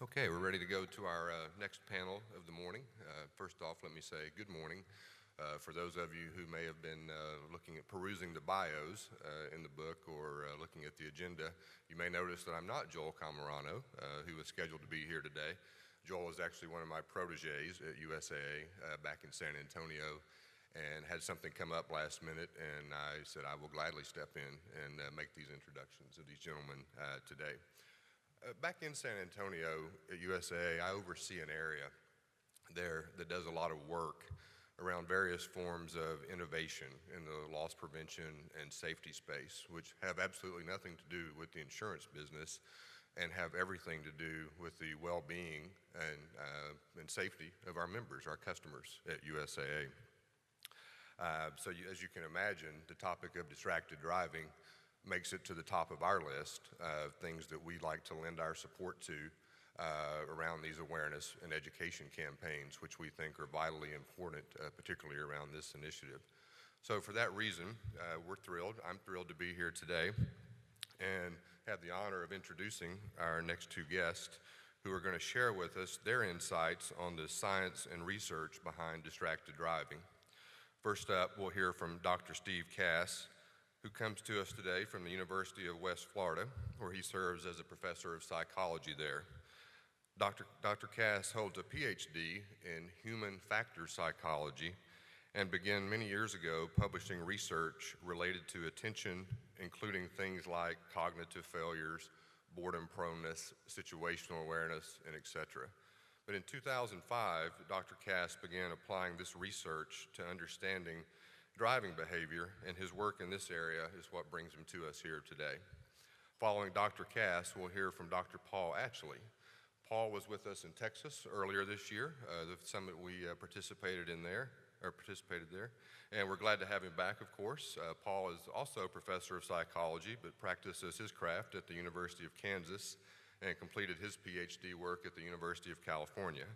Okay, we're ready to go to our next panel of the morning. First off, let me say good morning. For those of you who may have been perusing the bios in the book or looking at the agenda, you may notice that I'm not Joel Camarano, who was scheduled to be here today. Joel is actually one of my proteges at USAA back in San Antonio and had something come up last minute, and I said I will gladly step in and make these introductions of these gentlemen today. Back in San Antonio at USAA, I oversee an area there that does a lot of work around various forms of innovation in the loss prevention and safety space, which have absolutely nothing to do with the insurance business and have everything to do with the well-being and safety of our members, our customers at USAA. As you can imagine, the topic of distracted driving makes it to the top of our list of things that we like to lend our support to around these awareness and education campaigns, which we think are vitally important, particularly around this initiative. So for that reason, we're thrilled. I'm thrilled to be here today and have the honor of introducing our next two guests who are going to share with us their insights on the science and research behind distracted driving. First up, we'll hear from Dr. Steve Kass, who comes to us today from the University of West Florida, where he serves as a professor of psychology there. Dr. Kass holds a PhD in human factor psychology and began many years ago publishing research related to attention, including things like cognitive failures, boredom proneness, situational awareness, and etc. But in 2005, Dr. Kass began applying this research to understanding driving behavior, and his work in this area is what brings him to us here today. Following Dr. Kass, we'll hear from Dr. Paul Atchley. Paul was with us in Texas earlier this year, the summit we participated there, and we're glad to have him back, of course. Paul is also a professor of psychology, but practices his craft at the University of Kansas and completed his PhD work at the University of California.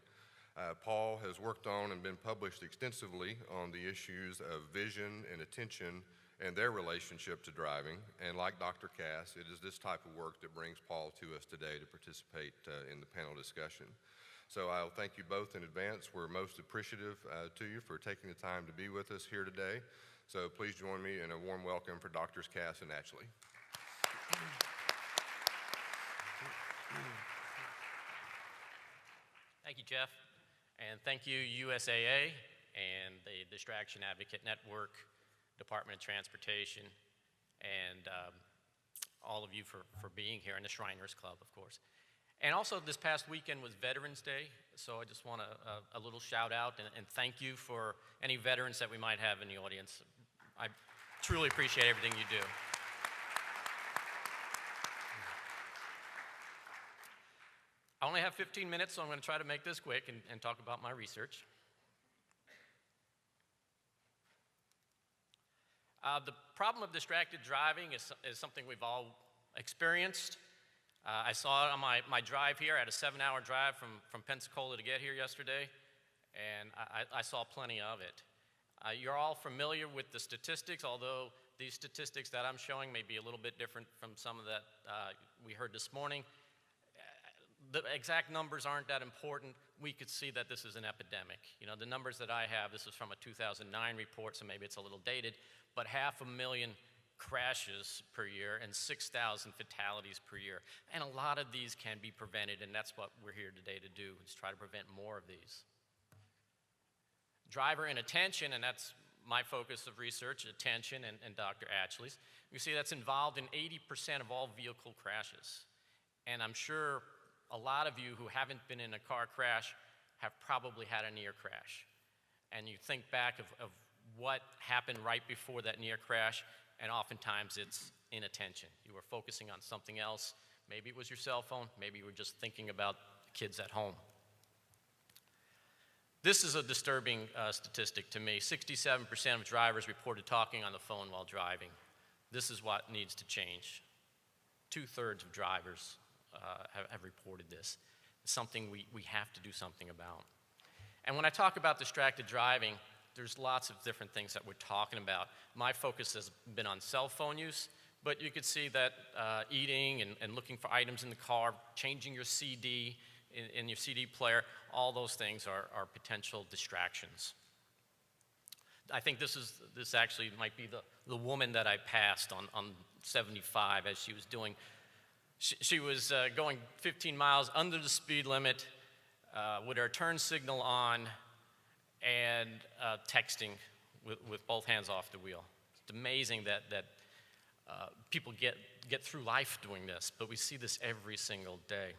Paul has worked on and been published extensively on the issues of vision and attention and their relationship to driving. And like Dr. Kass, it is this type of work that brings Paul to us today to participate in the panel discussion. So I'll thank you both in advance. We're most appreciative to you for taking the time to be with us here today. So please join me in a warm welcome for Drs. Kass and Atchley. Thank you, Jeff. And thank you, USAA and the Distraction Advocate Network, Department of Transportation, and all of you for being here, and the Shriners Club, of course. And also, this past weekend was Veterans Day, so I just want a little shout out and thank you for any veterans that we might have in the audience. I truly appreciate everything you do. I only have 15 minutes, so I'm going to try to make this quick and talk about my research. The problem of distracted driving is something we've all experienced. I saw it on my drive here. I had a 7-hour drive from Pensacola to get here yesterday, and I saw plenty of it. You're all familiar with the statistics, although these statistics that I'm showing may be a little bit different from some of that we heard this morning. The exact numbers aren't that important. We could see that this is an epidemic. You know, the numbers that I have, this is from a 2009 report, so maybe it's a little dated, but 500,000 crashes per year and 6,000 fatalities per year. And a lot of these can be prevented, and that's what we're here today to do, is try to prevent more of these. Driver inattention, and that's my focus of research, attention, and Dr. Atchley's. You see that's involved in 80% of all vehicle crashes. And I'm sure a lot of you who haven't been in a car crash have probably had a near crash. And you think back of what happened right before that near crash, and oftentimes it's inattention. You were focusing on something else. Maybe it was your cell phone, maybe you were just thinking about the kids at home. This is a disturbing statistic to me. 67% of drivers reported talking on the phone while driving. This is what needs to change. 2/3 of drivers have reported this. It's something we have to do something about. And when I talk about distracted driving, there's lots of different things that we're talking about. My focus has been on cell phone use, but you could see that eating and looking for items in the car, changing your CD, in your CD player, all those things are potential distractions. I think this actually might be the woman that I passed on 75 as she was doing. She was going 15 miles under the speed limit with her turn signal on and texting with both hands off the wheel. It's amazing that people get through life doing this, but we see this every single day.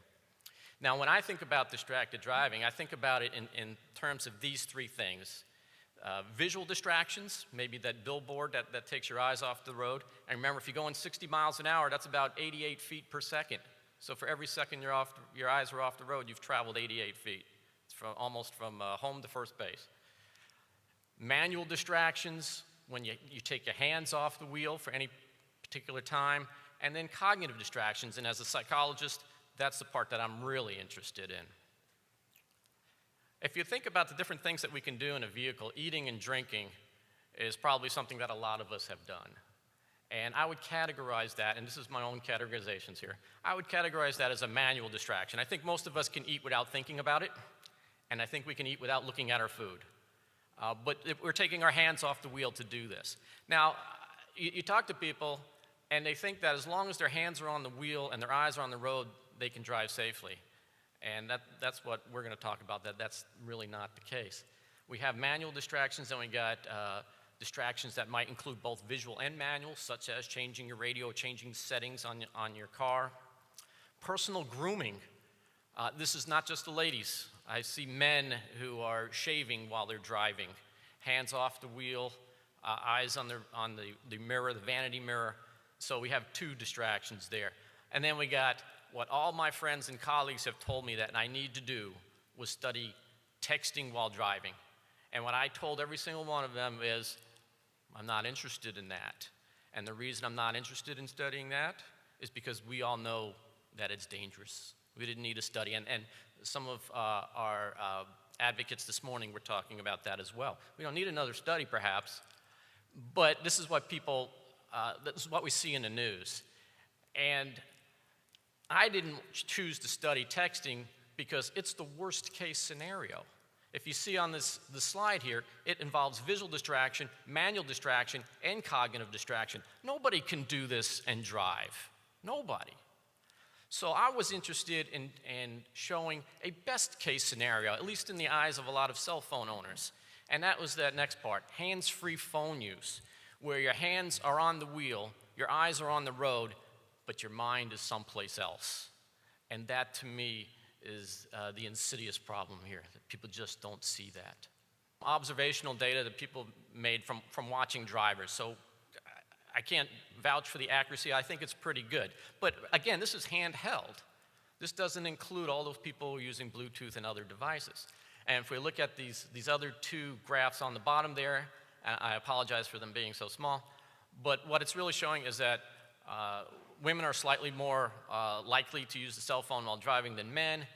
Now, when I think about distracted driving, I think about it in terms of these three things. Visual distractions, maybe that billboard that takes your eyes off the road. And remember, if you're going 60 miles an hour, that's about 88 feet per second. So for every second your eyes are off the road, you've traveled 88 feet. It's almost from home to first base. Manual distractions, when you take your hands off the wheel for any particular time. And then cognitive distractions, and as a psychologist, that's the part that I'm really interested in. If you think about the different things that we can do in a vehicle, eating and drinking is probably something that a lot of us have done. And I would categorize that, and this is my own categorizations here, I would categorize that as a manual distraction. I think most of us can eat without thinking about it, and I think we can eat without looking at our food. But we're taking our hands off the wheel to do this. Now, you talk to people, and they think that as long as their hands are on the wheel and their eyes are on the road, they can drive safely. And that's what we're going to talk about, that's really not the case. We have manual distractions, and we got distractions that might include both visual and manual, such as changing your radio, changing settings on your car. Personal grooming. This is not just the ladies. I see men who are shaving while they're driving, hands off the wheel, eyes on the mirror, the vanity mirror. So we have two distractions there. And then we got what all my friends and colleagues have told me that I need to do was study texting while driving. And what I told every single one of them is, I'm not interested in that. And the reason I'm not interested in studying that is because we all know that it's dangerous. We didn't need a study. And some of our advocates this morning were talking about that as well. We don't need another study, perhaps, but this is what this is what we see in the news. And I didn't choose to study texting because it's the worst case scenario. If you see on the slide here, it involves visual distraction, manual distraction, and cognitive distraction. Nobody can do this and drive. Nobody. So I was interested in showing a best case scenario, at least in the eyes of a lot of cell phone owners. And that was that next part, hands-free phone use, where your hands are on the wheel, your eyes are on the road, but your mind is someplace else. And that, to me, is the insidious problem here, that people just don't see that. Observational data that people made from watching drivers. So I can't vouch for the accuracy. I think it's pretty good. But again, this is handheld. This doesn't include all those people using Bluetooth and other devices. And if we look at these other two graphs on the bottom there, I apologize for them being so small, but what it's really showing is that women are slightly more likely to use the cell phone while driving than men.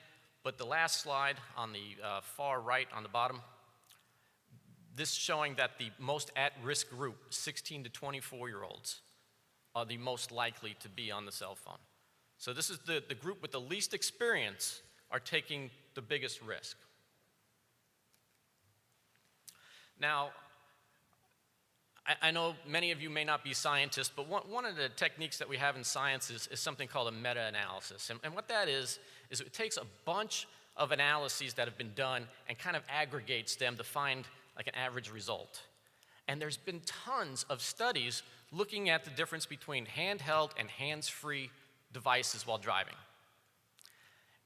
But the last slide on the far right on the bottom, this showing that the most at-risk group, 16 to 24-year-olds, are the most likely to be on the cell phone. So this is the group with the least experience are taking the biggest risk. Now, I know many of you may not be scientists, but one of the techniques that we have in science is something called a meta-analysis. And what that is it takes a bunch of analyses that have been done and kind of aggregates them to find like an average result. And there's been tons of studies looking at the difference between handheld and hands-free devices while driving.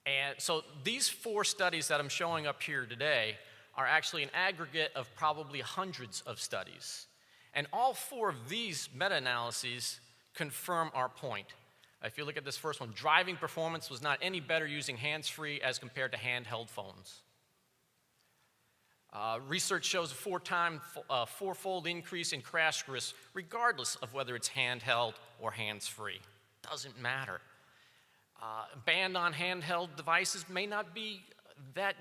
And so these 4 studies that I'm showing up here today are actually an aggregate of probably hundreds of studies. And all 4 of these meta-analyses confirm our point. If you look at this first one, driving performance was not any better using hands-free as compared to handheld phones. Research shows a 4-fold increase in crash risk, regardless of whether it's handheld or hands-free. Doesn't matter. Ban on handheld devices may not be that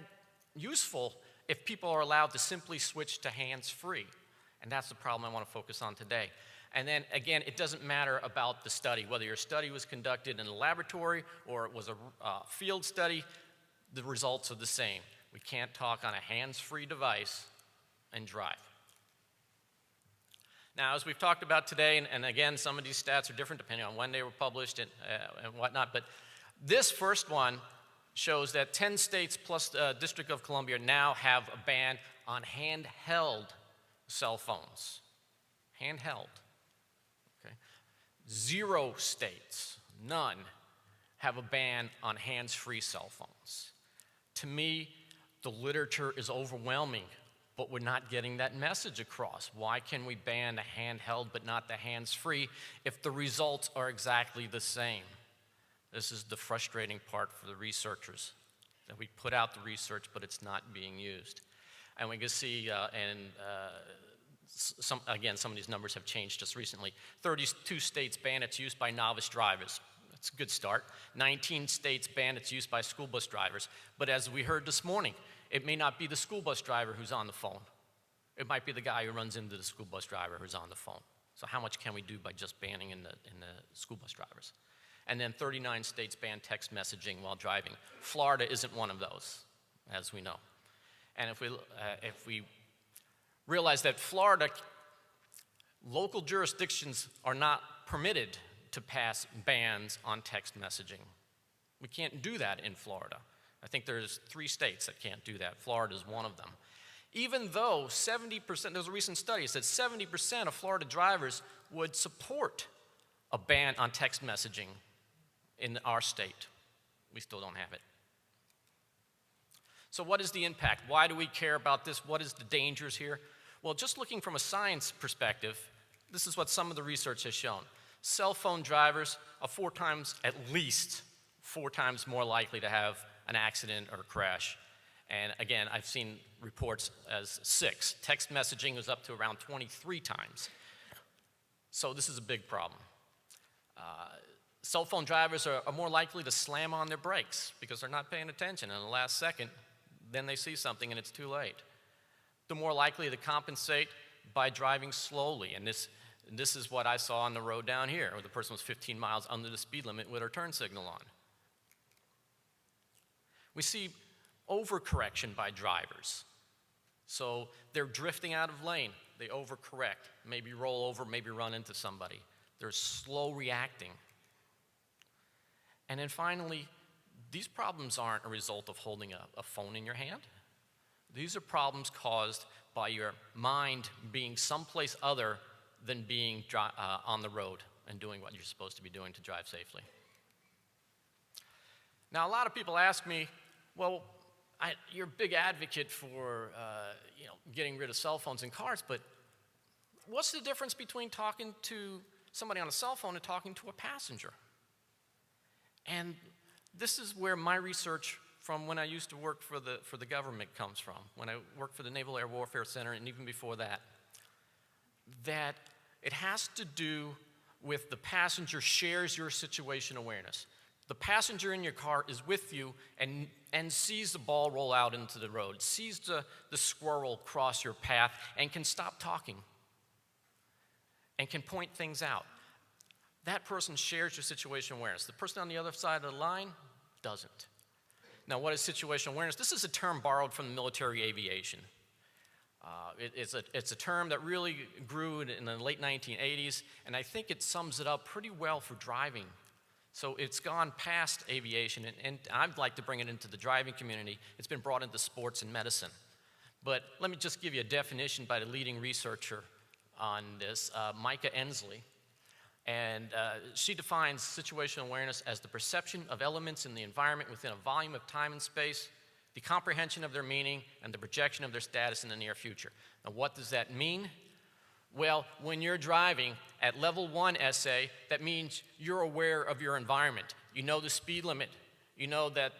useful if people are allowed to simply switch to hands-free. And that's the problem I want to focus on today. And then, again, it doesn't matter about the study, whether your study was conducted in a laboratory or it was a field study. the results are the same. We can't talk on a hands-free device and drive. Now, as we've talked about today, and again, some of these stats are different depending on when they were published and whatnot, but this first one shows that 10 states plus the District of Columbia now have a ban on handheld cell phones. Handheld. Okay. 0 states, none, have a ban on hands-free cell phones. To me, the literature is overwhelming, but we're not getting that message across. Why can we ban the handheld but not the hands-free if the results are exactly the same? This is the frustrating part for the researchers, that we put out the research, but it's not being used. And we can see, some of these numbers have changed just recently. 32 states ban its use by novice drivers. That's a good start. 19 states ban its use by school bus drivers. But as we heard this morning, it may not be the school bus driver who's on the phone. It might be the guy who runs into the school bus driver who's on the phone. So how much can we do by just banning in the school bus drivers? And then 39 states ban text messaging while driving. Florida isn't one of those, as we know. And if we realize that Florida, local jurisdictions are not permitted to pass bans on text messaging. We can't do that in Florida. I think there's 3 states that can't do that. Florida is one of them. Even though 70%, there was a recent study that said 70% of Florida drivers would support a ban on text messaging in our state. We still don't have it. So what is the impact? Why do we care about this? What is the dangers here? Well, just looking from a science perspective, this is what some of the research has shown. Cell phone drivers are at least 4 times more likely to have an accident or crash. And again, I've seen reports as 6. Text messaging is up to around 23 times. So this is a big problem. Cell phone drivers are more likely to slam on their brakes because they're not paying attention. In the last second, then they see something and it's too late. They're more likely to compensate by driving slowly. And this is what I saw on the road down here, where the person was 15 miles under the speed limit with her turn signal on. We see overcorrection by drivers. So they're drifting out of lane. They overcorrect, maybe roll over, maybe run into somebody. They're slow reacting. And then finally, these problems aren't a result of holding a phone in your hand. These are problems caused by your mind being someplace other than being on the road and doing what you're supposed to be doing to drive safely. Now, a lot of people ask me, well, you're a big advocate for getting rid of cell phones in cars, but what's the difference between talking to somebody on a cell phone and talking to a passenger? And this is where my research from when I used to work for the government comes from, when I worked for the Naval Air Warfare Center and even before that, that it has to do with the passenger shares your situation awareness. The passenger in your car is with you and sees the ball roll out into the road, sees the squirrel cross your path, and can stop talking and can point things out. That person shares your situation awareness. The person on the other side of the line doesn't. Now, what is situational awareness? This is a term borrowed from military aviation. It's a term that really grew in the late 1980s, and I think it sums it up pretty well for driving. So it's gone past aviation, and I'd like to bring it into the driving community. It's been brought into sports and medicine. But let me just give you a definition by the leading researcher on this, Micah Ensley. And she defines situational awareness as the perception of elements in the environment within a volume of time and space, the comprehension of their meaning, and the projection of their status in the near future. Now, what does that mean? Well, when you're driving at level 1 essay, that means you're aware of your environment. You know the speed limit. You know that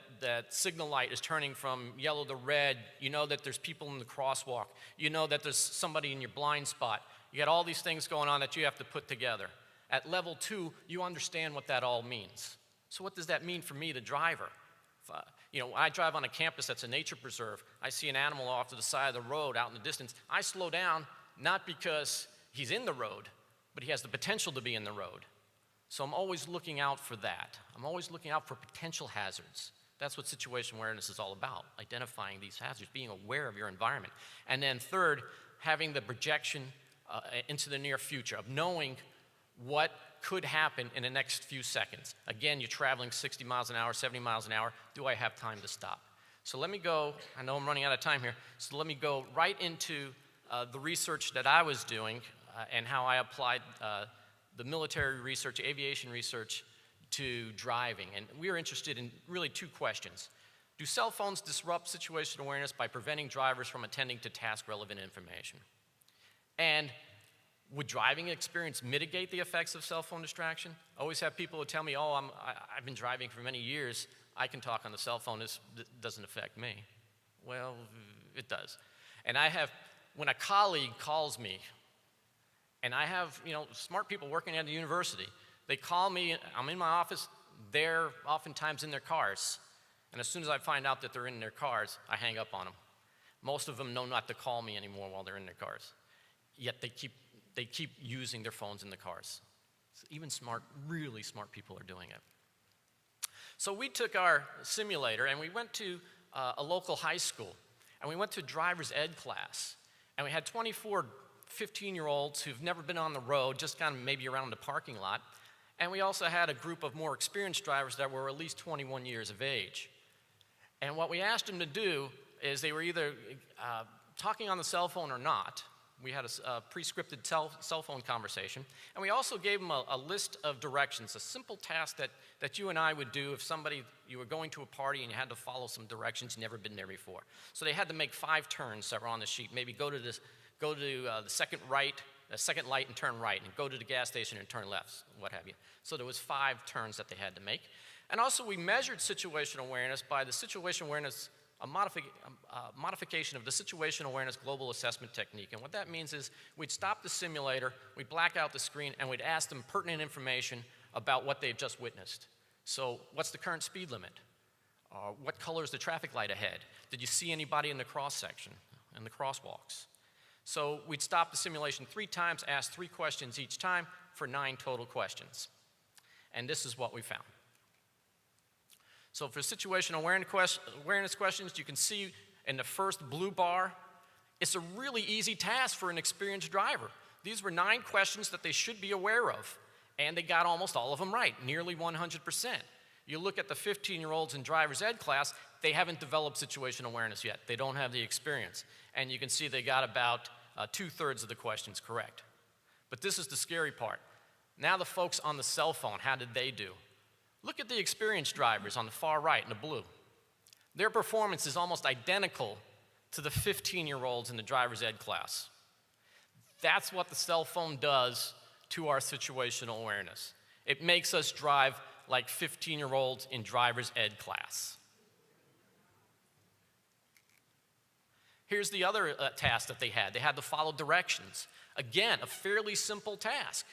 signal light is turning from yellow to red. You know that there's people in the crosswalk. You know that there's somebody in your blind spot. You got all these things going on that you have to put together. At level 2, you understand what that all means. So what does that mean for me, the driver? I drive on a campus that's a nature preserve. I see an animal off to the side of the road out in the distance. I slow down, not because he's in the road, but he has the potential to be in the road. So I'm always looking out for that. I'm always looking out for potential hazards. That's what situation awareness is all about, identifying these hazards, being aware of your environment. And then third, having the projection into the near future of knowing what could happen in the next few seconds. Again, you're traveling 60 miles an hour, 70 miles an hour. Do I have time to stop? So let me go, I know I'm running out of time here, so let me go right into the research that I was doing and how I applied the military research, aviation research, to driving. And we are interested in really two questions. Do cell phones disrupt situational awareness by preventing drivers from attending to task-relevant information? And would driving experience mitigate the effects of cell phone distraction? I always have people who tell me, oh, I've been driving for many years, I can talk on the cell phone, this doesn't affect me. Well, it does. And when a colleague calls me, and I have, smart people working at the university, they call me, I'm in my office, they're oftentimes in their cars. And as soon as I find out that they're in their cars, I hang up on them. Most of them know not to call me anymore while they're in their cars. Yet they keep using their phones in the cars. So even really smart people are doing it. So we took our simulator and we went to a local high school. And we went to driver's ed class. And we had 24 15-year-olds who've never been on the road, just kind of maybe around the parking lot. And we also had a group of more experienced drivers that were at least 21 years of age. And what we asked them to do is they were either talking on the cell phone or not. We had a pre-scripted cell phone conversation. And we also gave them a list of directions, a simple task that you and I would do if you were going to a party and you had to follow some directions you'd never been there before. So they had to make 5 turns that were on the sheet. Maybe go to the second light and turn right, and go to the gas station and turn left, what have you. So there was 5 turns that they had to make. And also we measured situational awareness by the situational awareness, a modification of the situational awareness global assessment technique. And what that means is we'd stop the simulator, we'd black out the screen, and we'd ask them pertinent information about what they've just witnessed. So what's the current speed limit? What color is the traffic light ahead? Did you see anybody in the cross section, in the crosswalks? So we'd stop the simulation 3 times, ask 3 questions each time for 9 total questions. And this is what we found. So for situational awareness questions, you can see in the first blue bar, it's a really easy task for an experienced driver. These were 9 questions that they should be aware of, and they got almost all of them right, nearly 100%. You look at the 15-year-olds in driver's ed class, they haven't developed situational awareness yet. They don't have the experience. And you can see they got about 2/3 of the questions correct. But this is the scary part. Now the folks on the cell phone, how did they do? Look at the experienced drivers on the far right in the blue. Their performance is almost identical to the 15-year-olds in the driver's ed class. That's what the cell phone does to our situational awareness. It makes us drive like 15-year-olds in driver's ed class. Here's the other task that they had. They had to follow directions. Again, a fairly simple task.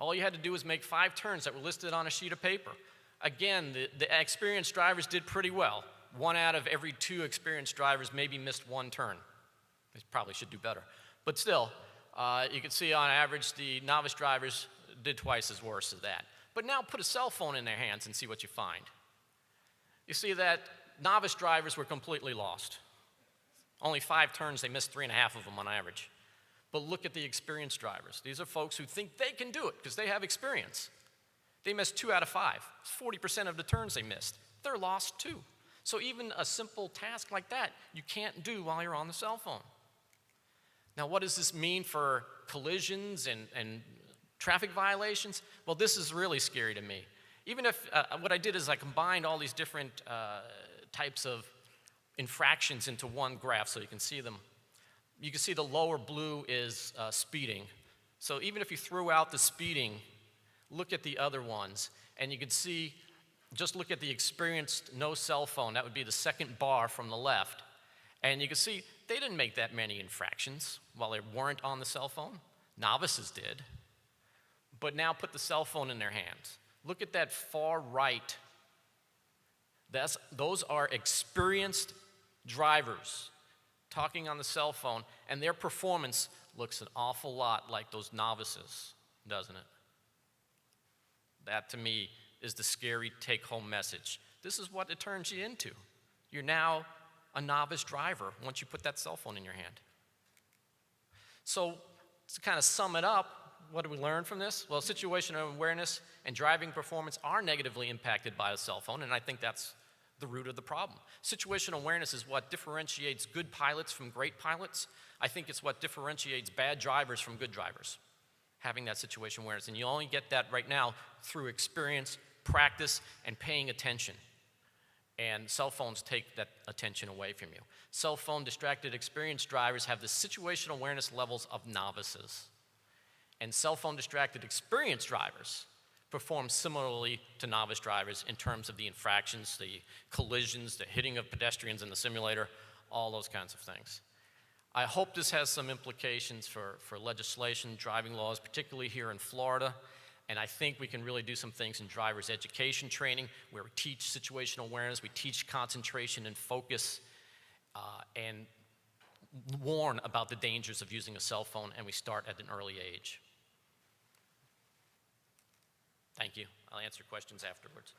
All you had to do was make 5 turns that were listed on a sheet of paper. Again, the experienced drivers did pretty well. 1 out of every 2 experienced drivers maybe missed 1 turn. They probably should do better. But still, you can see on average the novice drivers did twice as worse as that. But now put a cell phone in their hands and see what you find. You see that novice drivers were completely lost. Only 5 turns, they missed 3.5 of them on average. But look at the experienced drivers. These are folks who think they can do it because they have experience. They missed 2 out of 5. 40% of the turns they missed. They're lost too. So even a simple task like that, you can't do while you're on the cell phone. Now what does this mean for collisions and traffic violations? Well, this is really scary to me. Even if, what I did is I combined all these different types of infractions into one graph so you can see them. You can see the lower blue is speeding. So even if you threw out the speeding, look at the other ones. And you can see, just look at the experienced no cell phone. That would be the second bar from the left. And you can see they didn't make that many infractions while they weren't on the cell phone. Novices did. But now put the cell phone in their hands. Look at that far right. Those are experienced drivers talking on the cell phone, and their performance looks an awful lot like those novices, doesn't it? That, to me, is the scary take-home message. this is what it turns you into. You're now a novice driver once you put that cell phone in your hand. So to kind of sum it up, what do we learn from this? Well, situational awareness and driving performance are negatively impacted by a cell phone, and I think that's the root of the problem. Situational awareness is what differentiates good pilots from great pilots. I think it's what differentiates bad drivers from good drivers, having that situational awareness. And you only get that right now through experience, practice, and paying attention. And cell phones take that attention away from you. Cell phone distracted experienced drivers have the situational awareness levels of novices. And cell phone distracted experienced drivers perform similarly to novice drivers in terms of the infractions, the collisions, the hitting of pedestrians in the simulator, all those kinds of things. I hope this has some implications for legislation, driving laws, particularly here in Florida. And I think we can really do some things in driver's education training, where we teach situational awareness, we teach concentration and focus, and warn about the dangers of using a cell phone, and we start at an early age. Thank you. I'll answer questions afterwards.